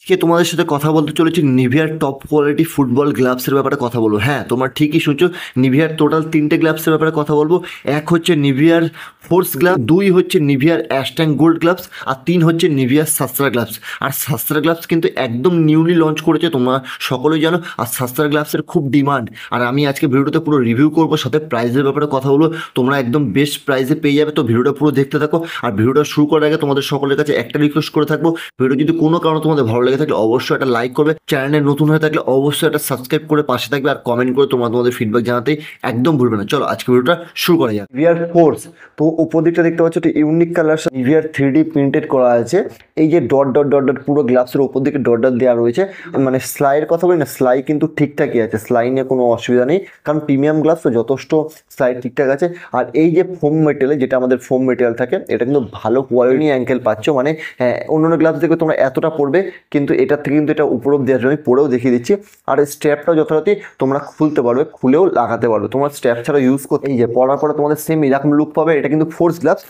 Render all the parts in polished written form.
আজকে তোমাদের সাথে কথা বলতে চলেছি নিভিয়ার টপ কোয়ালিটি ফুটবল গ্লাভসের ব্যাপারে কথা বলবো। হ্যাঁ, তোমরা ঠিকই শুনছো, নিভিয়ার টোটাল তিনটে গ্লাভসের ব্যাপারে কথা বলবো। এক হচ্ছে নিভিয়ার ফোর্স গ্লাভস, দুই হচ্ছে নিভিয়ার অ্যাশট্যাং গোল্ড গ্লাভস, আর তিন হচ্ছে নিভিয়ার সাস্ত্রা গ্লাভস। আর সাস্ত্রা গ্লাভস কিন্তু একদম নিউলি লঞ্চ করেছে, তোমরা সকলেই জানো। আর সাস্ত্রা গ্লাভসের খুব ডিমান্ড। আর আমি আজকে ভিডিওতে পুরো রিভিউ করবো, সাথে প্রাইসের ব্যাপারে কথা বলবো। তোমরা একদম বেস্ট প্রাইসে পেয়ে যাবে, তো ভিডিওটা পুরো দেখতে থাকো। আর ভিডিওটা শুরু করার আগে তোমাদের সকলের কাছে একটা রিকোয়েস্ট করে থাকবো, ভিডিও যদি কোনো কারণে তোমাদের ভালো লেগে থাকলে অবশ্যই একটা লাইক করবে, চ্যানেলে নতুন হয়ে থাকলে অবশ্যই একটা সাবস্ক্রাইব করে পাশে থাকবে, আর কমেন্ট করে তোমাদের ফিডব্যাক জানাতেই একদম ভুলবে না। চলো আজকে ভিডিওটা শুরু করা যাক। নিভিয়ার ফোর্স, তো উপর দিকটা দেখতে পাচ্ছ একটা ইউনিক কালার নিভিয়ার 3D প্রিন্টেড করা আছে। এই যে ডট ডট ডট ডট পুরো গ্লাভসের উপর দিকে ডট ডট দেওয়া রয়েছে। মানে স্লাইয়ের কথা বলি না, স্লাই কিন্তু ঠিকঠাকই আছে, স্লাই নিয়ে কোনো অসুবিধা নেই, কারণ প্রিমিয়াম গ্লাভস তো যথেষ্ট স্লাই ঠিকঠাক আছে। আর এই যে ফোম মেটেরিয়াল, যেটা আমাদের ফোম মেটেরিয়াল থাকে, এটা কিন্তু ভালো কোয়ালিটি অ্যাঙ্কেল পাচ্ছ। মানে হ্যাঁ, অন্যান্য গ্লাভস দেখবে তোমরা এতটা পড়বে, কিন্তু এটার থেকে কিন্তু এটা উপর অব্দি আসবে। আমি পরেও দেখিয়ে দিচ্ছি। আর স্ট্র্যাপটাও যথারীতি তোমরা খুলতে পারবে, খুলেও লাগাতে পারবে, তোমার স্ট্র্যাপ ছাড়া ইউজ করতে। এই যে পরার পরে তোমাদের সেম এরকম লুক পাবে। এটা কিন্তু ফোর্স গ্লাভস।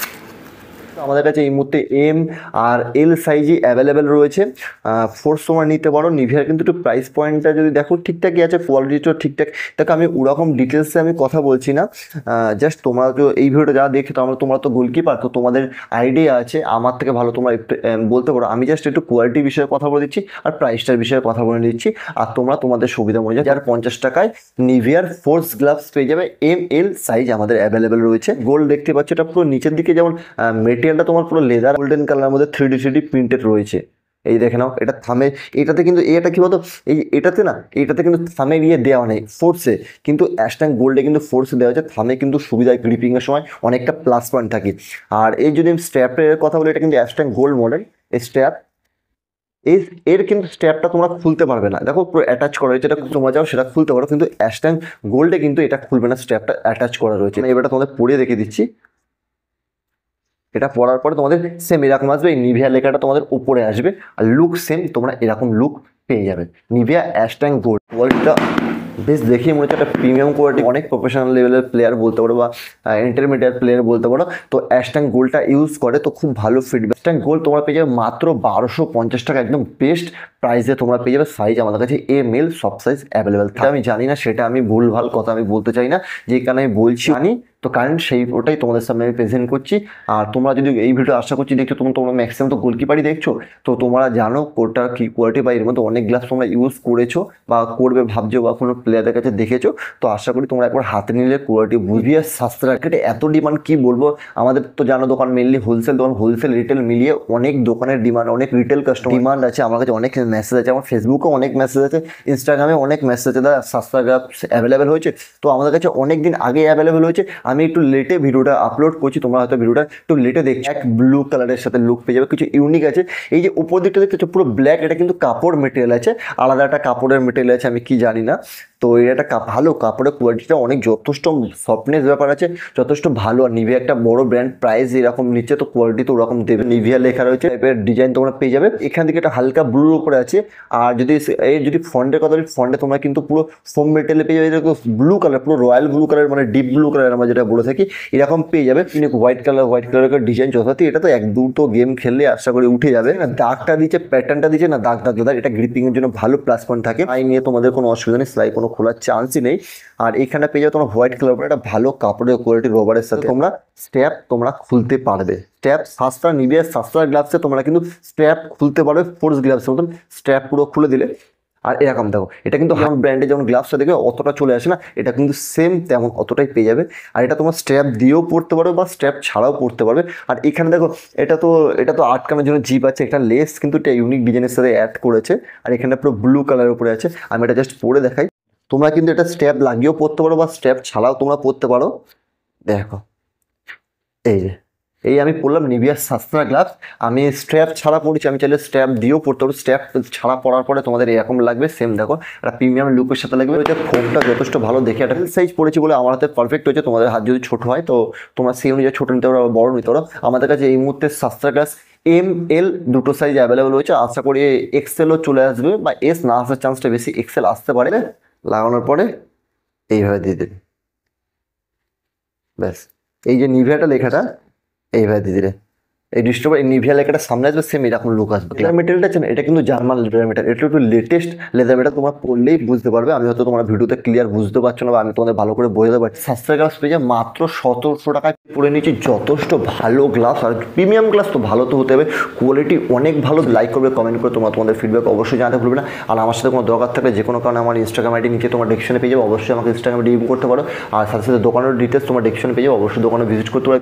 আমাদের কাছে এই মুহূর্তে এম আর এল সাইজই অ্যাভেলেবেল রয়েছে। ফোর্স তোমরা নিতে পারো। নিভিয়ার কিন্তু একটু প্রাইস পয়েন্টটা যদি দেখো ঠিকঠাকই আছে, কোয়ালিটিটাও ঠিকঠাক। দেখো আমি ওরকম ডিটেলসে আমি কথা বলছি না, জাস্ট তোমরা তো এই ভিডিওটা যা দেখে, তো তোমরা তো গোলকিপার, তো তোমাদের আইডিয়া আছে আমার থেকে ভালো তোমরা বলতে পারো। আমি জাস্ট একটু কোয়ালিটি বিষয়ে কথা বলে দিচ্ছি আর প্রাইসটার বিষয়ে কথা বলে দিচ্ছি। আর তোমরা তোমাদের সুবিধা অনুযায়ী যার 50 টাকায় নিভিয়ার ফোর্স গ্লাভস পেয়ে যাবে। এম এল সাইজ আমাদের অ্যাভেলেবেল রয়েছে। গোল্ড দেখতে পাচ্ছ, এটা পুরো নিচের দিকে যেমন মেটেরিয়ালটা তোমার পুরো লেদার গোল্ডেন কালারের মধ্যে 3D প্রিন্টেড রয়েছে। এই দেখে নাও, এটা থামে, এটাতে কিন্তু এটা কি বলতো, এটাতে না, এটাতে কিন্তু থামে দিয়ে দেওয়া নেই ফোর্সে, কিন্তু অ্যাশট্যাং গোল্ডে কিন্তু ফোর্সে দেওয়া হচ্ছে। থামে কিন্তু সুবিধা, গ্রিপিংয়ের সময় অনেকটা প্লাস পয়েন্ট থাকে। আর এই যদি আমি স্ট্র্যাপের কথা বলি, এটা কিন্তু অ্যাশট্যাং গোল্ড মডেল এই স্ট্র্যাপ। এর কিন্তু স্ট্র্যাপটা তোমরা খুলতে পারবে না, দেখো পুরো অ্যাটাচ করা রয়েছে। এটা তোমরা যাও সেটা খুলতে পারো, কিন্তু অ্যাশট্যাং গোল্ডে কিন্তু এটা খুলবে না, স্ট্র্যাপটা অ্যাটাচ করা রয়েছে। এবারটা তোমাদের পরিয়ে দেখে দিচ্ছি। এটা পরার পরে তোমাদের সেম এরকম আসবে, এই নিভিয়া লেখাটা তোমাদের উপরে আসবে, আর লুক সেম তোমরা এরকম লুক পেয়ে যাবে। নিভিয়া অ্যাশট্যাং গোল্ড কোয়ালিটিটা বেশ দেখিয়ে মনে হচ্ছে একটা প্রিমিয়াম কোয়ালিটি। অনেক প্রফেশনাল লেভেলের প্লেয়ার বলতে পারো বা ইন্টারমিডিয়েট প্লেয়ার বলতে পারো, তো অ্যাশট্যাং গোল্ডটা ইউজ করে, তো খুব ভালো ফিডব্যাক। অ্যাশট্যাং গোল্ড তোমরা পেয়ে যাবে মাত্র 1250 টাকা, একদম বেস্ট প্রাইসে তোমরা পেয়ে যাবে। সাইজ আমাদের কাছে এম এল সব সাইজ অ্যাভেলেবেল। আমি জানি না, সেটা আমি ভুলভাল কথা আমি বলতে চাই না, যে কারণে আমি বলছি জানি, তো কারণ সেই ওটাই তোমাদের সামনে আমি প্রেজেন্ট করছি। আর তোমরা যদি এই ভিডিও আশা করছি দেখছো, তোমরা ম্যাক্সিমাম তো গোলকিপারই দেখছো, তো তোমরা জানো কোডটা কি কোয়ালিটি, বা এর মধ্যে অনেক গ্লাস তোমরা ইউজ করেছো বা করবে ভাবছো, বা কোনো প্লেয়ারের কাছে দেখেছো, তো আশা করি তোমরা একবার হাতে নিলে কোয়ালিটি বুঝবি। আর সাস্তা মার্কেটে এত ডিমান্ড কি বলবো, আমাদের তো জানো দোকান মেনলি হোলসেল দোকান, হোলসেল রিটেল মিলিয়ে অনেক দোকানের ডিমান্ড, অনেক রিটেল কাস্টমার ডিমান্ড আছে। আমার কাছে অনেক মেসেজ আছে, আমার ফেসবুকেও অনেক মেসেজ আছে, ইনস্টাগ্রামে অনেক মেসেজ আছে, দাদা সাস্তা গ্লাভস অ্যাভেলেবেল হয়েছে। তো আমাদের কাছে অনেক দিন আগে অ্যাভেলেবেল হয়েছে, আমি একটু লেটে ভিডিওটা আপলোড করছি, তোমরা হয়তো ভিডিওটা একটু লেটে দেখছো। এক ব্লু কালারের সাথে লুক পেয়ে যাবে, কিছু ইউনিক আছে। এই যে উপর দিকটা দেখতে পুরো ব্ল্যাক, এটা কিন্তু কাপড় মেটেরিয়াল আছে, আলাদা একটা কাপড়ের মেটেরিয়াল আছে, আমি কি জানি না। তো এটা ভালো কাপড়ের কোয়ালিটিটা অনেক যথেষ্ট সফটনেস ব্যাপার আছে, যথেষ্ট ভালো। আর নিভিয়া একটা বড় ব্র্যান্ড, প্রাইস এরকম নিচ্ছে, তো কোয়ালিটি তো ওরকম দেবে। নিভিয়া লেখা রয়েছে, টাইপের ডিজাইন তোমরা পেয়ে যাবে। এখান থেকে একটা হালকা ব্লুর উপরে আছে। আর যদি ফন্টের কথা বলি, ফন্টে তোমরা কিন্তু পুরো ফোম মেটেরিয়াল পেয়ে যাবে, ব্লু কালার, পুরো রয়্যাল ব্লু কালার, মানে ডিপ ব্লু কালার আমরা যেটা বলে থাকি, এরকম পেয়ে যাবে। হোয়াইট কালারের ডিজাইন যথার্থ। এটা তো এক দুটো গেম খেললে আশা করি উঠে যাবে। দাগটা দিচ্ছে, প্যাটার্নটা দিচ্ছে না, দাগ এটা গ্রিপিং এর জন্য ভালো প্লাস পয়েন্ট থাকে। তাই নিয়ে তোমাদের কোনো অসুবিধা নেই, সেলাই কোনো খোলার চান্সই নেই। আর এখানে পেয়ে যাবে তোমরা হোয়াইট কালার, একটা ভালো কাপড়ের কোয়ালিটি রবারের সাথে তোমরা স্ট্র্যাপ তোমরা খুলতে পারবে। স্ট্র্যাপ সাস্তা, নিভিয়া সাস্তা গ্লাভসে তোমরা কিন্তু স্ট্র্যাপ খুলতে পারবে, ফোর্স গ্লাভসের মতন স্ট্র্যাপ পুরো খুলে দিলে। আর এরকম দেখো, এটা কিন্তু যেমন ব্র্যান্ডে যেমন গ্লাভসটা দেখবে অতটা চলে আসে না, এটা কিন্তু সেম তেমন অতটাই পেয়ে যাবে। আর এটা তোমার স্ট্র্যাপ দিয়েও পড়তে পারবে বা স্ট্র্যাপ ছাড়াও পড়তে পারবে। আর এখানে দেখো, এটা তো আটকানোর জন্য জিপ আছে, একটা লেস কিন্তু এটা ইউনিক ডিজাইনের সাথে অ্যাড করেছে। আর এখানে পুরো ব্লু কালারের উপরে আছে, আমি এটা জাস্ট পরে দেখাই। তোমরা কিন্তু এটা স্ট্র্যাপ লাগিয়েও পড়তে পারো বা স্ট্র্যাপ ছাড়াও তোমরা পড়তে পারো। দেখো এই যে, এই আমি পরলাম নিভিয়া সাস্ত্রা গ্লাভস, আমি স্ট্র্যাপ ছাড়া পড়েছি, আমি চাইলে স্ট্র্যাপ দিয়েও পড়তে পারবো। স্ট্র্যাপ ছাড়া পরার পরে তোমাদের এরকম লাগবে, সেম দেখো একটা প্রিমিয়াম লুকের সাথে লাগবে। ওইটা ফোমটা যথেষ্ট ভালো দেখে, একটা সাইজ পড়েছি বলে আমার হাতে পারফেক্ট হয়েছে। তোমাদের হাত যদি ছোট হয়, তো তোমরা সেই অনুযায়ী ছোটো নিতে পারো, বড় নিতে পারো। আমাদের কাছে এই মুহূর্তে সাস্ত্রা গ্লাভস এম এল দুটো সাইজ অ্যাভেলেবল হয়েছে। আশা করি এক্সেলও চলে আসবে, বা এস না আসার চান্সটা বেশি, এক্সেল আসতে পারে। লাগানোর পরে এইভাবে দিয়ে দেবে, ব্যাস। এই যে নিভিয়াটা লেখাটা এইভাবে দিয়ে দিলে, এই ডিস্ট্রোবার এই নিভিয়া লেখাটা সামনে আসবে, সেম এরকম লুক আসবে। লেদার মেটেরিয়ালটা আছে না, এটা কিন্তু জার্মান লেদার মেটেরিয়াল, এটা একটু লেটেস্ট লেদার মেটেরিয়াল, তোমরা পড়লেই বুঝতে পারবে। আমি হয়তো তোমার ভিডিওতে ক্লিয়ার বুঝতে পারছো না, বা আমি তোমাদের ভালো করে বোঝাতে পারছি। সাবস্ক্রাইব গ্লাভস পেয়ে যাবে মাত্র 1700 টাকায় পরে নিচ্ছি, যথেষ্ট ভালো গ্লাভস, আর প্রিমিয়াম গ্লাভস তো ভালো তো হতে হবে, কোয়ালিটি অনেক ভালো। লাইক করবে, কমেন্ট করে তোমাদের ফিডব্যাক অবশ্যই জানাতে ভুলবে না। আর আমার সাথে কোনো দরকার থাকলে যে কোনো কারণে আমার ইনস্টাগ্রাম আইডি নিচে তোমার ডিসক্রিপশনে পেয়ে যাবে, অবশ্যই আমাকে ইনস্টাগ্রামে ডিএম করতে পারো। আর সাথে সাথে দোকানের ডিটেলস তোমার ডিসক্রিপশনে পেয়ে যাবে, অবশ্যই দোকানে ভিজিট করতে পারো।